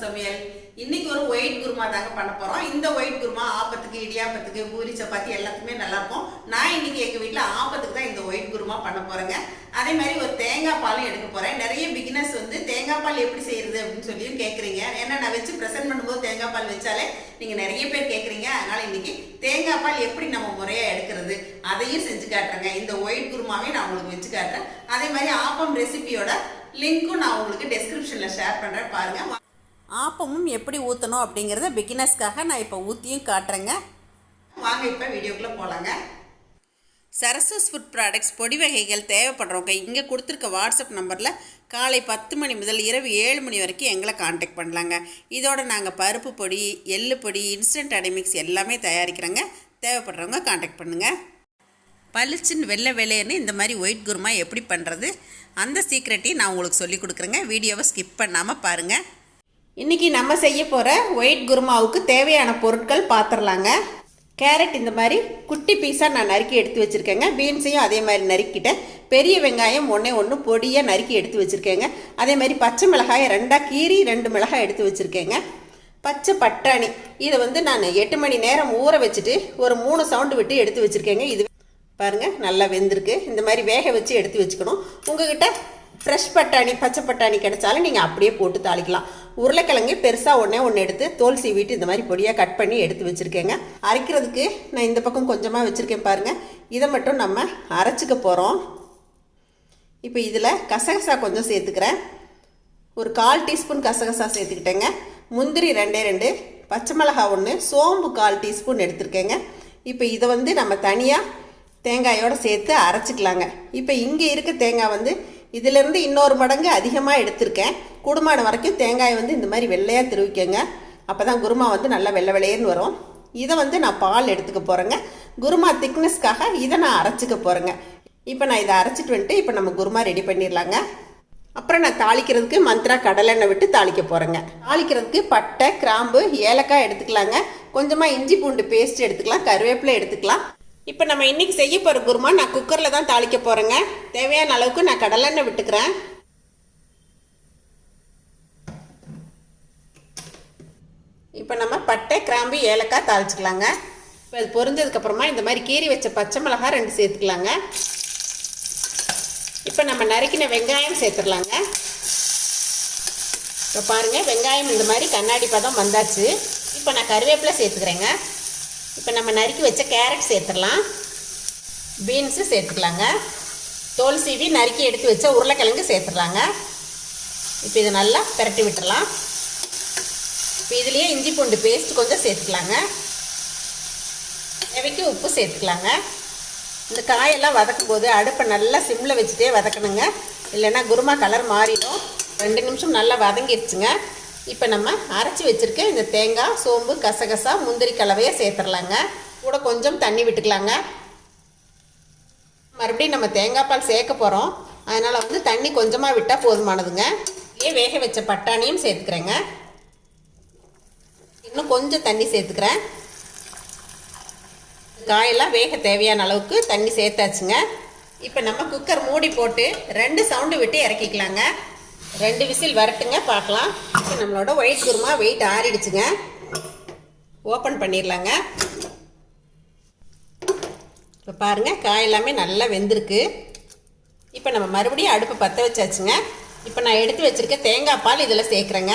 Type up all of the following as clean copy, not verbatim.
சமையல். இன்னைக்கு ஒரு ஒயிட் குருமா தாங்க பண்ண போறோம். இந்த ஒயிட் குருமா ஆப்பத்துக்கு, இடியாப்பத்துக்கு, பூரி, சப்பாத்தி எல்லாத்துக்குமே நல்லா இருக்கும். நான் இன்னைக்கு எங்க வீட்டுல ஆப்பத்துக்கு தான் இந்த ஒயிட் குருமா பண்ண போறேங்க. அதே மாதிரி ஒரு தேங்காய் பாலும் எடுக்க போறேன். நிறைய பிகினர்ஸ் வந்து தேங்காய் பால் எப்படி செய்யறது அப்படின்னு சொல்லியும் கேட்குறீங்க. ஏன்னா நான் வச்சு ப்ரெசென்ட் பண்ணும்போது தேங்காய் பால் வச்சாலே நீங்க நிறைய பேர் கேட்குறீங்க. அதனால இன்னைக்கு தேங்காய் பால் எப்படி நம்ம முறையா எடுக்கிறது அதையும் செஞ்சு காட்டுறேங்க. இந்த ஒயிட் குருமாவே நான் உங்களுக்கு வச்சு காட்டுறேன். அதே மாதிரி ஆப்பம் ரெசிபியோட லிங்க்கும் நான் உங்களுக்கு டெஸ்கிரிப்ஷனில் ஷேர் பண்ணுறேன், பாருங்கள். ஆப்பமும் எப்படி ஊற்றணும் அப்படிங்கிறத பிகினர்ஸ்க்காக நான் இப்போ ஊற்றியும் காட்டுறேங்க. வாங்க இப்போ வீடியோக்குள்ளே போகலாங்க. சரசஸ் ஃபுட் ப்ராடக்ட்ஸ் பொடி வகைகள் தேவைப்படுறவங்க இங்கே கொடுத்துருக்க வாட்ஸ்அப் நம்பரில் காலை 10 மணி முதல் இரவு 7 மணி வரைக்கும் எங்களை காண்டாக்ட் பண்ணலாங்க. இதோட நாங்கள் பருப்பு பொடி, எள்ளு பொடி, இன்ஸ்டன்ட் அடைமிக்ஸ் எல்லாமே தயாரிக்கிறோங்க. தேவைப்படுறவங்க காண்டாக்ட் பண்ணுங்கள். பளிச்சுன்னு வெள்ளை வெள்ளைன்னு இந்த மாதிரி ஒயிட் குருமா எப்படி பண்ணுறது அந்த சீக்ரெட்டையும் நான் உங்களுக்கு சொல்லி கொடுக்குறேங்க. வீடியோவை ஸ்கிப் பண்ணாமல் பாருங்கள். இன்றைக்கி நம்ம செய்ய போகிற ஒயிட் குருமாவுக்கு தேவையான பொருட்கள் பார்த்துடலாங்க. கேரட் இந்த மாதிரி குட்டி பீஸாக நான் நறுக்கி எடுத்து வச்சுருக்கேங்க. பீன்ஸையும் அதே மாதிரி நறுக்கிட்டேன். பெரிய வெங்காயம் ஒன்று பொடியாக நறுக்கி எடுத்து வச்சுருக்கேங்க. அதே மாதிரி பச்சை மிளகாயை 2ஆக கீறி 2 மிளகாய் எடுத்து வச்சுருக்கேங்க. பச்சை பட்டாணி இதை வந்து நான் 8 மணி நேரம் ஊற வச்சுட்டு ஒரு 3 சவுண்டு விட்டு எடுத்து வச்சுருக்கேங்க. இது பாருங்கள் நல்லா வெந்திருக்கு. இந்த மாதிரி வேக வச்சு எடுத்து வச்சுக்கணும். உங்ககிட்ட ஃப்ரெஷ் பட்டாணி, பச்சை பட்டாணி கிடைச்சாலும் நீங்கள் அப்படியே போட்டு தாளிக்கலாம். உருளைக்கிழங்கு பெருசாக ஒன்று எடுத்து தோல் சீவிட்டு இந்த மாதிரி பொடியாக கட் பண்ணி எடுத்து வச்சுருக்கேங்க. அரைக்கிறதுக்கு நான் இந்த பக்கம் கொஞ்சமாக வச்சுருக்கேன் பாருங்கள். இதை மட்டும் நம்ம அரைச்சிக்க போகிறோம். இப்போ இதில் கசகசா கொஞ்சம் சேர்த்துக்கிறேன். ஒரு 1/4 டீஸ்பூன் கசகசா சேர்த்துக்கிட்டேங்க. முந்திரி 2 பச்சை மிளகா 1, சோம்பு 1/4 டீஸ்பூன் எடுத்துருக்கேங்க. இப்போ இதை வந்து நம்ம தனியாக தேங்காயோடு சேர்த்து அரைச்சிக்கலாங்க. இப்போ இங்கே இருக்க தேங்காய் வந்து இதிலேருந்து இன்னொரு மடங்கு அதிகமாக எடுத்திருக்கேன். கூடுமான வரைக்கும் தேங்காயை வந்து இந்த மாதிரி வெள்ளையாக திருவிக்கங்க. அப்போ தான் குருமா வந்து நல்லா வெள்ளை வெள்ளையேன்னு வரும். இதை வந்து நான் பால் எடுத்துக்க போகிறேங்க. குருமா திக்னஸ்க்காக இதை நான் அரைச்சிக்க போகிறேங்க. இப்போ நான் இதை அரைச்சிட்டு வந்துட்டு இப்போ நம்ம குருமா ரெடி பண்ணிடலாங்க. அப்புறம் நான் தாளிக்கிறதுக்கு மந்த்ரா கடலெண்ணெய் விட்டு தாளிக்க போகிறேங்க. தாளிக்கிறதுக்கு பட்டை, கிராம்பு, ஏலக்காய் எடுத்துக்கலாங்க. கொஞ்சமாக இஞ்சி பூண்டு பேஸ்ட் எடுத்துக்கலாம். கருவேப்பிலை எடுத்துக்கலாம். இப்போ நம்ம இன்றைக்கி செய்ய போகிற குருமா நான் குக்கரில் தான் தாளிக்க போகிறேங்க. தேவையான அளவுக்கு நான் கடலெண்ணெய் விட்டுக்கிறேன். இப்போ நம்ம பட்டை, கிராம்பு, ஏலக்காய் தாளிச்சிக்கலாங்க. இப்போ அது பொரிஞ்சதுக்கப்புறமா இந்த மாதிரி கீறி வச்ச பச்சை மிளகாய் 2 சேர்த்துக்கலாங்க. இப்போ நம்ம நறுக்கின வெங்காயம் சேர்த்துடலாங்க. இப்போ பாருங்கள், வெங்காயம் இந்த மாதிரி கண்ணாடி பதம் வந்தாச்சு. இப்போ நான் கருவேப்பிலை சேர்த்துக்கிறேங்க. இப்போ நம்ம நறுக்கி வச்ச கேரட் சேர்த்துடலாம். பீன்ஸு சேர்த்துக்கலாங்க. தோல் சீவி நறுக்கி எடுத்து வச்ச உருளைக்கிழங்கு சேர்த்துடலாங்க. இப்போ இதை நல்லா பிரட்டி விட்டுடலாம். இப்போ இதுலேயே இஞ்சி பூண்டு பேஸ்ட் கொஞ்சம் சேர்த்துக்கலாங்க. தேவைக்கு உப்பு சேர்த்துக்கலாங்க. இந்த காயெல்லாம் வதக்கும் போது அடுப்பை நல்லா சிம்மில் வச்சுட்டே வதக்கணுங்க. இல்லைன்னா குருமா கலர் மாறிடும். 2 நிமிஷம் நல்லா வதங்கிடுச்சுங்க. இப்போ நம்ம அரைச்சி வச்சுருக்க இந்த தேங்காய், சோம்பு, கசகசா, முந்திரி கலவையை சேர்த்துடலாங்க. கூட கொஞ்சம் தண்ணி விட்டுக்கலாங்க. மறுபடியும் நம்ம தேங்காய் பால் சேர்க்க போகிறோம். அதனால் வந்து தண்ணி கொஞ்சமாக விட்டால் போதுமானதுங்க. இதே வேக வச்ச பட்டாணியும் சேர்த்துக்கிறேங்க. இன்னும் கொஞ்சம் தண்ணி சேர்த்துக்கிறேன். காயெல்லாம் வேக தேவையான அளவுக்கு தண்ணி சேர்த்தாச்சுங்க. இப்போ நம்ம குக்கர் மூடி போட்டு 2 சவுண்டு விட்டு இறக்கிக்கலாங்க. 2 விசில் வரட்டுங்க, பார்க்கலாம். இப்போ நம்மளோட ஒயிட் குருமா வெயிட் ஆறிடுச்சுங்க. ஓப்பன் பண்ணிடலாங்க. இப்போ பாருங்கள், காய் எல்லாமே நல்லா வெந்திருக்கு. இப்போ நம்ம மறுபடியும் அடுப்பை பற்ற வச்சாச்சுங்க. இப்போ நான் எடுத்து வச்சுருக்க தேங்காய் பால் இதில் சேர்க்குறேங்க.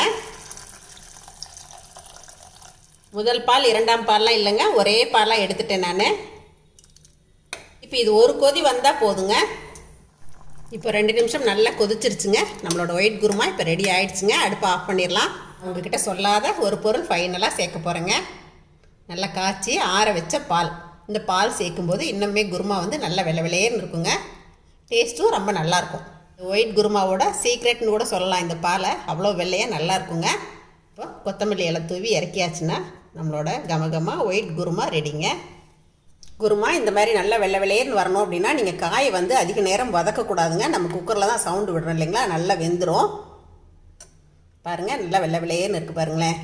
முதல் பால், 2ஆம் பால்லாம் இல்லைங்க, ஒரே பாலாக எடுத்துட்டேன் நான். இப்போ இது ஒரு கொதி வந்தால் போதுங்க. இப்போ 2 நிமிஷம் நல்லா கொதிச்சிருச்சுங்க. நம்மளோட ஒயிட் குருமா இப்போ ரெடி ஆகிடுச்சுங்க. அடுப்பை ஆஃப் பண்ணிடலாம். உங்ககிட்ட சொல்லாத ஒரு பொருள் ஃபைனலாக சேர்க்க போகிறேங்க. நல்லா காய்ச்சி ஆற வச்ச பால். இந்த பால் சேர்க்கும்போது இன்னுமே குருமா வந்து நல்லா வெள்ளை வெள்ளையேன்னு இருக்குங்க. டேஸ்ட்டும் ரொம்ப நல்லாயிருக்கும். ஒயிட் குருமாவோட சீக்ரெட்னு கூட சொல்லலாம். இந்த பாலை அவ்வளோ வெள்ளையாக நல்லா இருக்குங்க. இப்போ கொத்தமல்லி இலை தூவி இறக்கியாச்சுன்னா நம்மளோட கமகமா ஒயிட் குருமா ரெடிங்க. குருமா இந்த மாதிரி நல்லா வெள்ளை வெள்ளையேன்னு வரணும் அப்படின்னா நீங்கள் காயை வந்து அதிக நேரம் வதக்கக்கூடாதுங்க. நம்ம குக்கரில் தான் சவுண்டு விடுறோம் இல்லைங்களா, நல்லா வெந்துடும். பாருங்கள், நல்லா வெள்ளை வெள்ளையேன்னு இருக்குது பாருங்களேன்.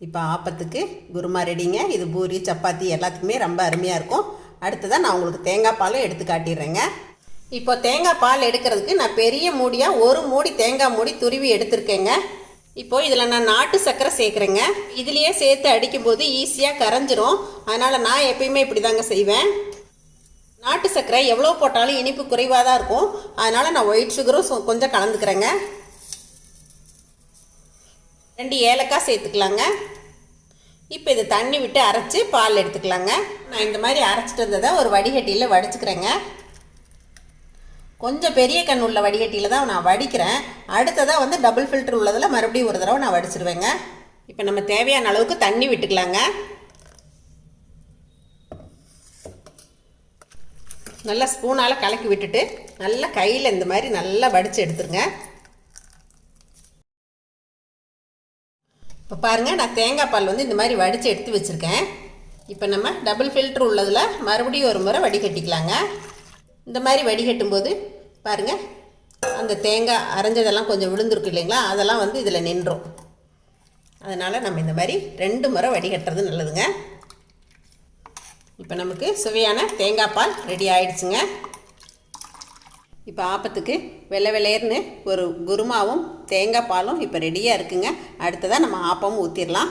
இப்போ ஆப்பத்துக்கு குருமா ரெடிங்க. இது பூரி, சப்பாத்தி எல்லாத்துக்குமே ரொம்ப அருமையாக இருக்கும். அடுத்ததான் நான் உங்களுக்கு தேங்காய் பாலும் எடுத்து காட்டிடுறேங்க. இப்போ தேங்காய் பால் எடுக்கிறதுக்கு நான் பெரிய மூடியாக 1 மூடி தேங்காய் மூடி துருவி எடுத்துருக்கேங்க. இப்போது இதில் நான் நாட்டு சர்க்கரை சேர்க்குறேங்க. இதுலேயே சேர்த்து அடிக்கும்போது ஈஸியாக கரைஞ்சிரும். அதனால் நான் எப்பயுமே இப்படி தாங்க செய்வேன். நாட்டு சர்க்கரை எவ்வளோ போட்டாலும் இனிப்பு குறைவாக தான் இருக்கும். அதனால் நான் ஒயிட் சுகரும் கொஞ்சம் கலந்துக்கிறேங்க. 2 ஏலக்காய் சேர்த்துக்கலாங்க. இப்போ இது தண்ணி விட்டு அரைச்சி பால் எடுத்துக்கலாங்க. நான் இந்த மாதிரி அரைச்சிட்டு வந்ததை ஒரு வடிகட்டியில் வடிச்சுக்கிறேங்க. கொஞ்சம் பெரிய கண் உள்ள வடிகட்டியில் தான் நான் வடிக்கிறேன். அடுத்ததாக வந்து டபுள் ஃபில்டர் உள்ளதில் மறுபடியும் ஒரு தடவை நான் வடிச்சிருவேங்க. இப்போ நம்ம தேவையான அளவுக்கு தண்ணி விட்டுக்கலாங்க. நல்லா ஸ்பூனால் கலக்கி விட்டுட்டு நல்லா கையில் இந்த மாதிரி நல்லா வடித்து எடுத்துருங்க. இப்போ பாருங்கள், நான் தேங்காய் பால் வந்து இந்த மாதிரி வடித்து எடுத்து வச்சுருக்கேன். இப்போ நம்ம டபுள் ஃபில்டர் உள்ளதில் மறுபடியும் ஒரு முறை வடிகட்டிக்கலாங்க. இந்த மாதிரி வடிகட்டும் போது பாருங்கள், அந்த தேங்காய் அரைஞ்சதெல்லாம் கொஞ்சம் விழுந்துருக்கு இல்லைங்களா, அதெல்லாம் வந்து இதில் நின்றும். அதனால் நம்ம இந்த மாதிரி 2 முறை வடிகட்டுறது நல்லதுங்க. இப்போ நமக்கு சுவையான தேங்காய் பால் ரெடி ஆயிடுச்சுங்க. இப்போ ஆப்பத்துக்கு வெள்ளை வெள்ளையர்னு ஒரு குருமாவும் தேங்காய் பாலும் இப்போ ரெடியாக இருக்குங்க. அடுத்ததாக நம்ம ஆப்பமும் ஊற்றிடலாம்.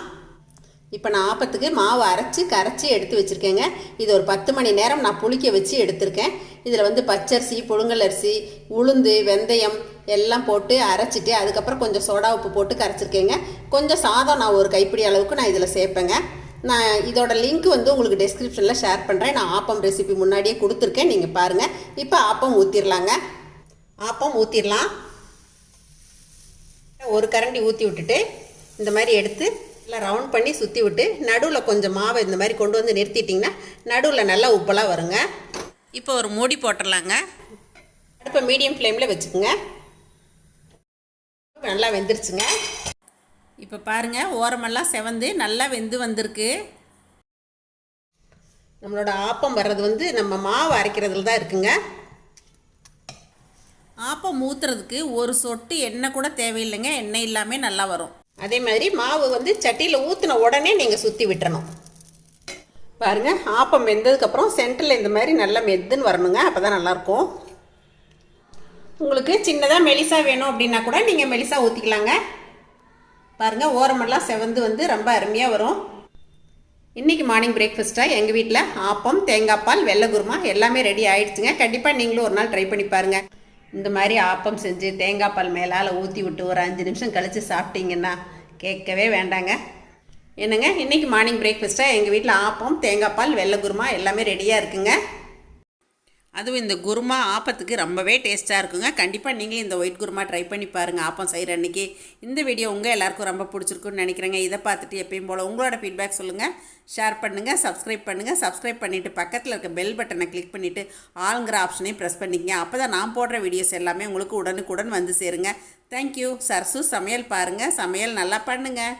இப்போ நான் ஆப்பத்துக்கு மாவு அரைச்சி கரைச்சி எடுத்து வச்சுருக்கேங்க. இது ஒரு 10 மணி நேரம் நான் புளிக்க வச்சு எடுத்திருக்கேன். இதில் வந்து பச்சரிசி, புழுங்கல் அரிசி, உளுந்து, வெந்தயம் எல்லாம் போட்டு அரைச்சிட்டு அதுக்கப்புறம் கொஞ்சம் சோடா உப்பு போட்டு கரைச்சிருக்கேங்க. கொஞ்சம் சாதம் நான் ஒரு கைப்பிடி அளவுக்கு நான் இதில் சேர்ப்பேங்க. நான் இதோட லிங்க் வந்து உங்களுக்கு டெஸ்கிரிப்ஷனில் ஷேர் பண்ணுறேன். நான் ஆப்பம் ரெசிபி முன்னாடியே கொடுத்துருக்கேன், நீங்கள் பாருங்கள். இப்போ ஆப்பம் ஊற்றிடலாங்க. ஆப்பம் ஊற்றிடலாம். ஒரு கரண்டி ஊற்றி விட்டுட்டு இந்த மாதிரி எடுத்து நல்லா ரவுண்ட் பண்ணி சுற்றி விட்டு நடுவில் கொஞ்சம் மாவை இந்த மாதிரி கொண்டு வந்து நிறுத்திட்டிங்கன்னா நடுவில் நல்லா உப்பெல்லாம் வருங்க. இப்போ ஒரு மூடி போட்டுடலாங்க. அடுப்பை மீடியம் ஃப்ளேமில் வச்சுக்கோங்க. நல்லா வெந்துருச்சுங்க. இப்போ பாருங்கள், ஓரமெல்லாம் செவந்து நல்லா வெந்து வந்திருக்கு. நம்மளோட ஆப்பம் வர்றது வந்து நம்ம மாவு அரைக்கிறதுல தான் இருக்குங்க. ஆப்பம் ஊற்றுறதுக்கு ஒரு சொட்டு எண்ணெய் கூட தேவையில்லைங்க. எண்ணெய் இல்லாமல் நல்லா வரும். அதே மாதிரி மாவு வந்து சட்டியில் ஊற்றின உடனே நீங்கள் சுற்றி விட்டுறணும். பாருங்கள், ஆப்பம் வெந்ததுக்கப்புறம் சென்டரில் இந்த மாதிரி நல்லா மெத்துன்னு வரணுங்க. அப்போ தான் நல்லாயிருக்கும். உங்களுக்கு சின்னதாக மெலிசாக வேணும் அப்படின்னா கூட நீங்கள் மெலிசாக ஊற்றிக்கலாங்க. பாருங்கள், ஓரமெல்லாம் செவந்து வந்து ரொம்ப அருமையாக வரும். இன்றைக்கி மார்னிங் பிரேக்ஃபாஸ்ட்டாக எங்கள் வீட்டில் ஆப்பம், தேங்காய் பால், வெள்ளை குருமா எல்லாமே ரெடி ஆகிடுச்சுங்க. கண்டிப்பாக நீங்களும் ஒரு நாள் ட்ரை பண்ணி பாருங்கள். இந்த மாதிரி ஆப்பம் செஞ்சு தேங்காய் பால் மேலால் ஊற்றி விட்டு ஒரு 5 நிமிஷம் கழித்து சாப்பிட்டீங்கன்னா கேட்கவே வேண்டாங்க. என்னங்க, இன்றைக்கி மார்னிங் பிரேக்ஃபாஸ்ட்டாக எங்கள் வீட்டில் ஆப்பம், தேங்காய் பால், வெள்ளை குருமா எல்லாமே ரெடியாக இருக்குங்க. அதுவும் இந்த குருமா ஆப்பத்துக்கு ரொம்பவே டேஸ்ட்டாக இருக்குங்க. கண்டிப்பாக நீங்களும் இந்த ஒயிட் குருமா ட்ரை பண்ணி பாருங்கள் ஆப்பம் செய்கிற அன்றைக்கி. இந்த வீடியோ உங்கள் எல்லாருக்கும் ரொம்ப பிடிச்சிருக்குன்னு நினைக்கிறேங்க. இதை பார்த்துட்டு எப்பயும் போல் உங்களோட ஃபீட்பேக் சொல்லுங்கள், ஷேர் பண்ணுங்கள், சப்ஸ்கிரைப் பண்ணுங்கள். சப்ஸ்கிரைப் பண்ணிவிட்டு பக்கத்தில் இருக்க பெல் பட்டனை கிளிக் பண்ணிவிட்டு ஆளுங்கிற ஆப்ஷனையும் ப்ரெஸ் பண்ணிக்கங்க. அப்போ தான் நான் போடுற வீடியோஸ் எல்லாமே உங்களுக்கு உடனுக்குடன் வந்து சேருங்க. தேங்க்யூ. சரசு சமையல் பாருங்கள், சமையல் நல்லா பண்ணுங்கள்.